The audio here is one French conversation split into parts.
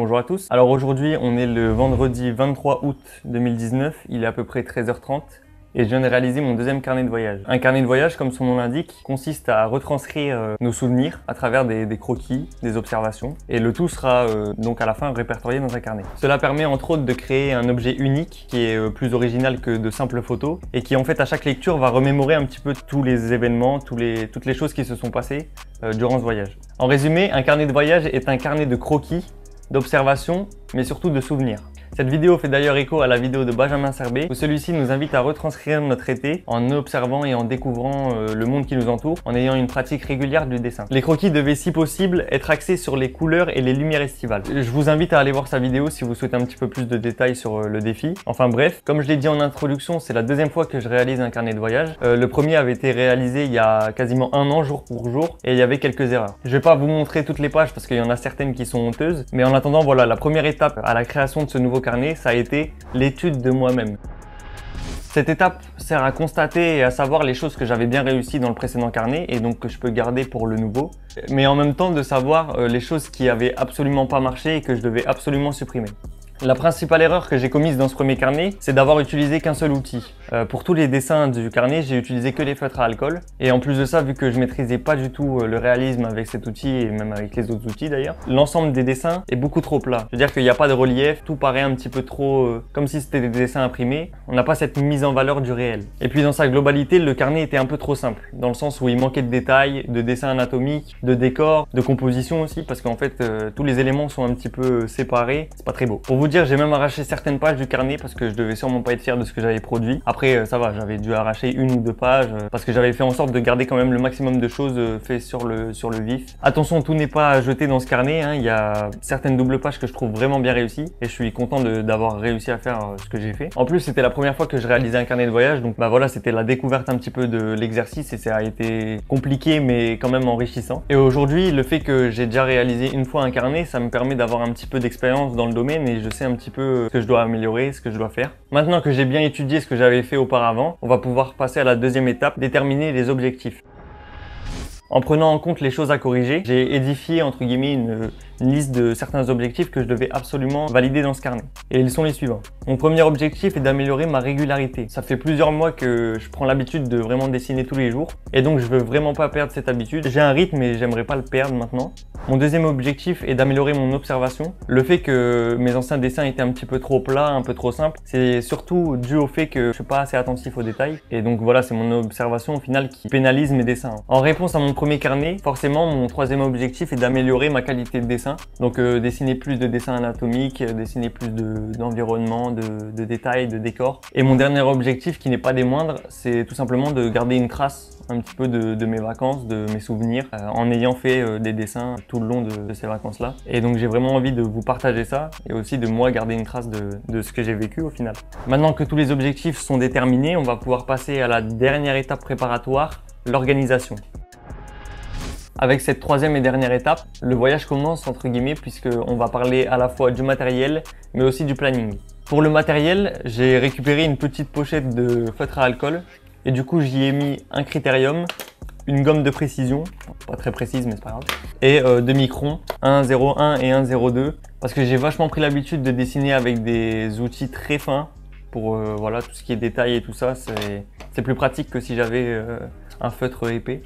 Bonjour à tous. Alors aujourd'hui, on est le vendredi 23 août 2019, il est à peu près 13h30 et je viens de réaliser mon deuxième carnet de voyage. Un carnet de voyage, comme son nom l'indique, consiste à retranscrire nos souvenirs à travers des croquis, des observations, et le tout sera donc à la fin répertorié dans un carnet. Cela permet entre autres de créer un objet unique qui est plus original que de simples photos et qui en fait à chaque lecture va remémorer un petit peu tous les événements, toutes les choses qui se sont passées durant ce voyage. En résumé, un carnet de voyage est un carnet de croquis, d'observations, mais surtout de souvenirs. Cette vidéo fait d'ailleurs écho à la vidéo de Benjamin Serbet où celui-ci nous invite à retranscrire notre été en observant et en découvrant le monde qui nous entoure en ayant une pratique régulière du dessin. Les croquis devaient si possible être axés sur les couleurs et les lumières estivales. Je vous invite à aller voir sa vidéo si vous souhaitez un petit peu plus de détails sur le défi. Enfin bref, comme je l'ai dit en introduction, c'est la deuxième fois que je réalise un carnet de voyage. Le premier avait été réalisé il y a quasiment un an jour pour jour et il y avait quelques erreurs. Je vais pas vous montrer toutes les pages parce qu'il y en a certaines qui sont honteuses, mais en attendant voilà, la première étape à la création de ce nouveau carnet, ça a été l'étude de moi-même. Cette étape sert à constater et à savoir les choses que j'avais bien réussi dans le précédent carnet et donc que je peux garder pour le nouveau, mais en même temps de savoir les choses qui avaient absolument pas marché et que je devais absolument supprimer. La principale erreur que j'ai commise dans ce premier carnet, c'est d'avoir utilisé qu'un seul outil. Pour tous les dessins du carnet, j'ai utilisé que les feutres à alcool. Et en plus de ça, vu que je maîtrisais pas du tout le réalisme avec cet outil et même avec les autres outils d'ailleurs, l'ensemble des dessins est beaucoup trop plat. C'est-à-dire qu'il n'y a pas de relief, tout paraît un petit peu trop comme si c'était des dessins imprimés. On n'a pas cette mise en valeur du réel. Et puis dans sa globalité, le carnet était un peu trop simple, dans le sens où il manquait de détails, de dessins anatomiques, de décors, de composition aussi, parce qu'en fait tous les éléments sont un petit peu séparés. C'est pas très beau. Pour vous dire, j'ai même arraché certaines pages du carnet parce que je devais sûrement pas être fier de ce que j'avais produit. Après ça va, j'avais dû arracher une ou deux pages parce que j'avais fait en sorte de garder quand même le maximum de choses faites sur le vif. Attention, tout n'est pas à jeter dans ce carnet, hein. Il y a certaines doubles pages que je trouve vraiment bien réussies et je suis content d'avoir réussi à faire ce que j'ai fait. En plus, c'était la première fois que je réalisais un carnet de voyage, donc bah voilà, c'était la découverte un petit peu de l'exercice et ça a été compliqué mais quand même enrichissant. Et aujourd'hui, le fait que j'ai déjà réalisé une fois un carnet, ça me permet d'avoir un petit peu d'expérience dans le domaine et je sais un petit peu ce que je dois améliorer, ce que je dois faire. Maintenant que j'ai bien étudié ce que j'avais fait auparavant, on va pouvoir passer à la deuxième étape, déterminer les objectifs. En prenant en compte les choses à corriger, j'ai édifié entre guillemets une liste de certains objectifs que je devais absolument valider dans ce carnet. Et ils sont les suivants. Mon premier objectif est d'améliorer ma régularité. Ça fait plusieurs mois que je prends l'habitude de vraiment dessiner tous les jours et donc je veux vraiment pas perdre cette habitude. J'ai un rythme et j'aimerais pas le perdre maintenant. Mon deuxième objectif est d'améliorer mon observation. Le fait que mes anciens dessins étaient un petit peu trop plats, un peu trop simples, c'est surtout dû au fait que je suis pas assez attentif aux détails. Et donc voilà, c'est mon observation au final qui pénalise mes dessins. En réponse à mon premier carnet, forcément mon troisième objectif est d'améliorer ma qualité de dessin. Donc dessiner plus de dessins anatomiques, dessiner plus d'environnement, de détails, de décors. Et mon dernier objectif, qui n'est pas des moindres, c'est tout simplement de garder une trace un petit peu de mes vacances, de mes souvenirs, en ayant fait des dessins tout le long de ces vacances-là. Et donc j'ai vraiment envie de vous partager ça et aussi de moi garder une trace de ce que j'ai vécu au final. Maintenant que tous les objectifs sont déterminés, on va pouvoir passer à la dernière étape préparatoire, l'organisation. Avec cette troisième et dernière étape, le voyage commence entre guillemets puisqu'on va parler à la fois du matériel mais aussi du planning. Pour le matériel, j'ai récupéré une petite pochette de feutre à alcool et du coup j'y ai mis un critérium, une gomme de précision, pas très précise mais c'est pas grave, et deux microns, un 0,1 et un 0,2 parce que j'ai vachement pris l'habitude de dessiner avec des outils très fins pour voilà, tout ce qui est détail et tout ça, c'est plus pratique que si j'avais un feutre épais.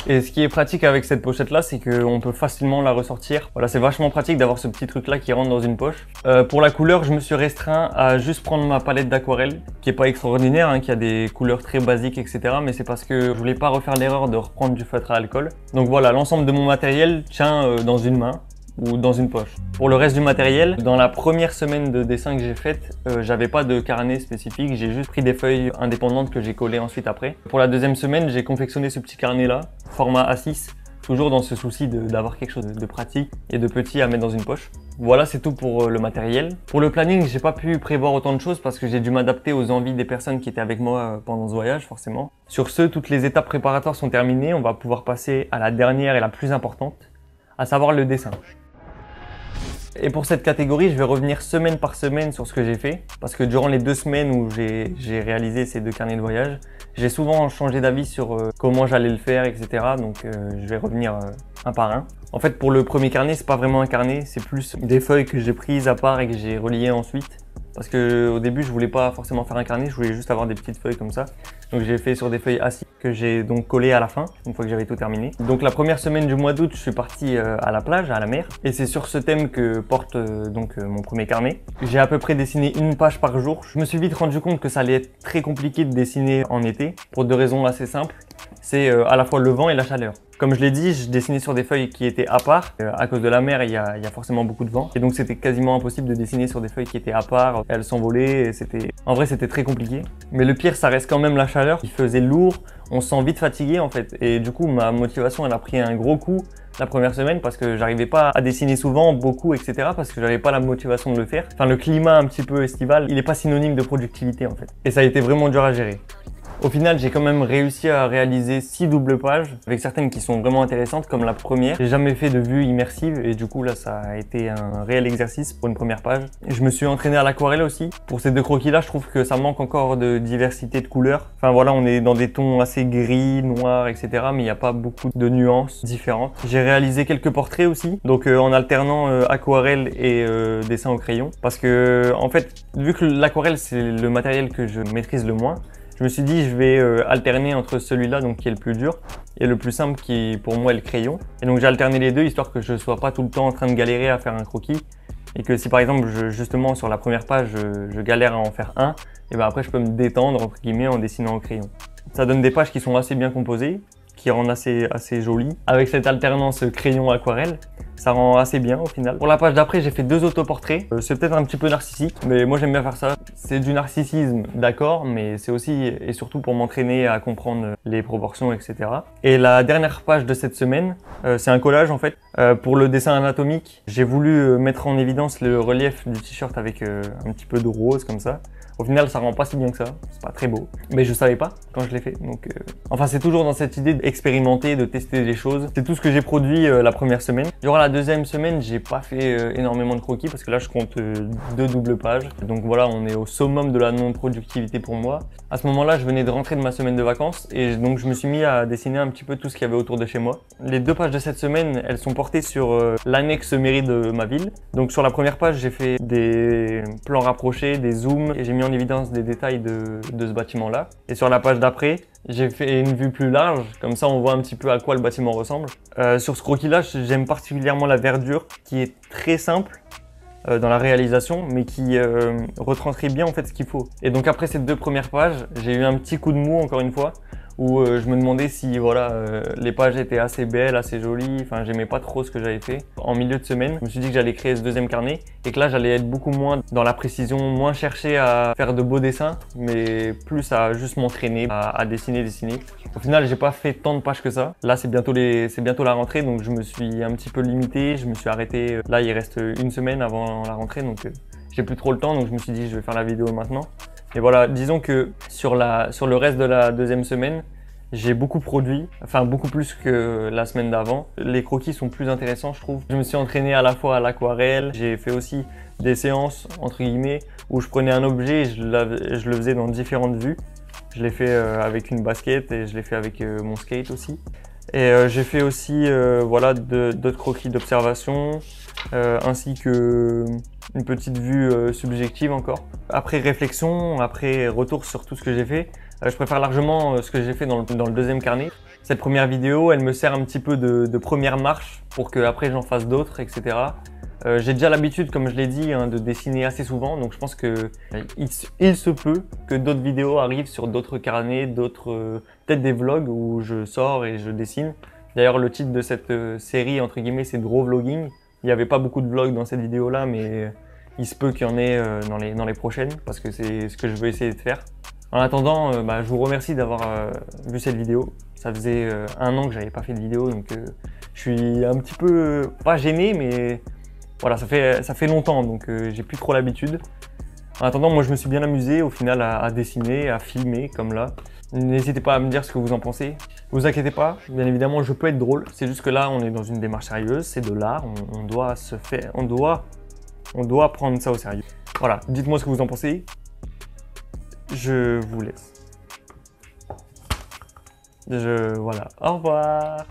Et ce qui est pratique avec cette pochette là, c'est qu'on peut facilement la ressortir. Voilà, c'est vachement pratique d'avoir ce petit truc là qui rentre dans une poche. Pour la couleur, je me suis restreint à juste prendre ma palette d'aquarelle, qui est pas extraordinaire, hein, qui a des couleurs très basiques, etc. Mais c'est parce que je voulais pas refaire l'erreur de reprendre du feutre à alcool. Donc voilà, l'ensemble de mon matériel tient dans une main ou dans une poche. Pour le reste du matériel, dans la première semaine de dessin que j'ai faite, j'avais pas de carnet spécifique, j'ai juste pris des feuilles indépendantes que j'ai collées ensuite après. Pour la deuxième semaine, j'ai confectionné ce petit carnet là, format A6, toujours dans ce souci d'avoir quelque chose de pratique et de petit à mettre dans une poche. Voilà, c'est tout pour le matériel. Pour le planning, j'ai pas pu prévoir autant de choses parce que j'ai dû m'adapter aux envies des personnes qui étaient avec moi pendant ce voyage, forcément. Sur ce, toutes les étapes préparatoires sont terminées, on va pouvoir passer à la dernière et la plus importante, à savoir le dessin. Et pour cette catégorie, je vais revenir semaine par semaine sur ce que j'ai fait parce que durant les 2 semaines où j'ai réalisé ces 2 carnets de voyage, j'ai souvent changé d'avis sur comment j'allais le faire, etc. Donc je vais revenir un par un. En fait, pour le premier carnet, c'est pas vraiment un carnet, c'est plus des feuilles que j'ai prises à part et que j'ai reliées ensuite. Parce que au début, je voulais pas forcément faire un carnet, je voulais juste avoir des petites feuilles comme ça. Donc j'ai fait sur des feuilles acides que j'ai donc collées à la fin, une fois que j'avais tout terminé. Donc la première semaine du mois d'août, je suis parti à la plage, à la mer. Et c'est sur ce thème que porte mon premier carnet. J'ai à peu près dessiné une page par jour. Je me suis vite rendu compte que ça allait être très compliqué de dessiner en été, pour deux raisons assez simples. C'est à la fois le vent et la chaleur. Comme je l'ai dit, je dessinais sur des feuilles qui étaient à part. À cause de la mer, il y a forcément beaucoup de vent. Et donc c'était quasiment impossible de dessiner sur des feuilles qui étaient à part. Elles s'envolaient et en vrai, c'était très compliqué. Mais le pire, ça reste quand même la chaleur. Il faisait lourd, on se sent vite fatigué en fait. Et du coup, ma motivation, elle a pris un gros coup la première semaine parce que j'arrivais pas à dessiner souvent, beaucoup, etc. parce que j'avais pas la motivation de le faire. Enfin, le climat un petit peu estival, il est pas synonyme de productivité en fait. Et ça a été vraiment dur à gérer. Au final, j'ai quand même réussi à réaliser 6 doubles pages, avec certaines qui sont vraiment intéressantes, comme la première. J'ai jamais fait de vue immersive et du coup là, ça a été un réel exercice pour une première page. Et je me suis entraîné à l'aquarelle aussi. Pour ces deux croquis-là, je trouve que ça manque encore de diversité de couleurs. Enfin voilà, on est dans des tons assez gris, noirs, etc. Mais il n'y a pas beaucoup de nuances différentes. J'ai réalisé quelques portraits aussi, donc en alternant aquarelle et dessin au crayon. Parce que en fait, vu que l'aquarelle c'est le matériel que je maîtrise le moins, je me suis dit je vais alterner entre celui-là donc qui est le plus dur et le plus simple qui pour moi est le crayon. Et donc j'ai alterné les deux histoire que je ne sois pas tout le temps en train de galérer à faire un croquis et que si par exemple justement sur la première page je galère à en faire un, et ben après je peux me détendre entre guillemets en dessinant au crayon. Ça donne des pages qui sont assez bien composées, qui rendent assez jolies. Avec cette alternance crayon-aquarelle, ça rend assez bien au final. Pour la page d'après, j'ai fait 2 autoportraits. C'est peut-être un petit peu narcissique, mais moi j'aime bien faire ça. C'est du narcissisme, d'accord, mais c'est aussi et surtout pour m'entraîner à comprendre les proportions, etc. Et la dernière page de cette semaine, c'est un collage en fait. Pour le dessin anatomique, j'ai voulu mettre en évidence le relief du t-shirt avec un petit peu de rose comme ça. Au final, ça rend pas si bien que ça, c'est pas très beau. Mais je savais pas quand je l'ai fait, donc... Enfin, c'est toujours dans cette idée d'expérimenter, de tester des choses. C'est tout ce que j'ai produit la première semaine. Durant la deuxième semaine, j'ai pas fait énormément de croquis parce que là, je compte 2 doubles pages. Donc voilà, on est au summum de la non-productivité pour moi. À ce moment-là, je venais de rentrer de ma semaine de vacances et donc je me suis mis à dessiner un petit peu tout ce qu'il y avait autour de chez moi. Les 2 pages de cette semaine, elles sont portées sur l'annexe mairie de ma ville. Donc sur la première page, j'ai fait des plans rapprochés, des zooms et j'ai mis en évidence des détails de ce bâtiment-là. Et sur la page d'après, j'ai fait une vue plus large, comme ça on voit un petit peu à quoi le bâtiment ressemble. Sur ce croquis-là, j'aime particulièrement la verdure qui est très simple dans la réalisation, mais qui retranscrit bien en fait ce qu'il faut. Et donc après ces 2 premières pages, j'ai eu un petit coup de mou encore une fois, où je me demandais si voilà les pages étaient assez belles, assez jolies, enfin j'aimais pas trop ce que j'avais fait. En milieu de semaine, je me suis dit que j'allais créer ce deuxième carnet et que là j'allais être beaucoup moins dans la précision, moins chercher à faire de beaux dessins, mais plus à juste m'entraîner, à dessiner. Au final, j'ai pas fait tant de pages que ça. Là, c'est bientôt la rentrée, donc je me suis un petit peu limité, je me suis arrêté. Là, il reste une semaine avant la rentrée, donc j'ai plus trop le temps, donc je me suis dit je vais faire la vidéo maintenant. Et voilà, disons que sur le reste de la deuxième semaine, j'ai beaucoup produit, enfin beaucoup plus que la semaine d'avant. Les croquis sont plus intéressants, je trouve. Je me suis entraîné à la fois à l'aquarelle, j'ai fait aussi des séances, entre guillemets, où je prenais un objet et je le faisais dans différentes vues. Je l'ai fait avec une basket et je l'ai fait avec mon skate aussi. Et j'ai fait aussi voilà, d'autres croquis d'observation, ainsi que une petite vue subjective encore. Après réflexion, après retour sur tout ce que j'ai fait, je préfère largement ce que j'ai fait dans le deuxième carnet. Cette première vidéo, elle me sert un petit peu de première marche pour que après j'en fasse d'autres, etc. J'ai déjà l'habitude, comme je l'ai dit, de dessiner assez souvent, donc je pense que il se peut que d'autres vidéos arrivent sur d'autres carnets, peut-être des vlogs où je sors et je dessine. D'ailleurs, le titre de cette série, entre guillemets, c'est Draw Vlogging. Il n'y avait pas beaucoup de vlogs dans cette vidéo-là, mais il se peut qu'il y en ait dans les prochaines, parce que c'est ce que je veux essayer de faire. En attendant, je vous remercie d'avoir vu cette vidéo. Ça faisait 1 an que j'avais pas fait de vidéo, donc je suis un petit peu, pas gêné, mais voilà, ça fait longtemps, donc j'ai plus trop l'habitude. En attendant, moi je me suis bien amusé au final à dessiner, à filmer comme là. N'hésitez pas à me dire ce que vous en pensez. Vous inquiétez pas, bien évidemment je peux être drôle. C'est juste que là on est dans une démarche sérieuse, c'est de l'art, on doit prendre ça au sérieux. Voilà, dites-moi ce que vous en pensez. Je vous laisse. Voilà, au revoir.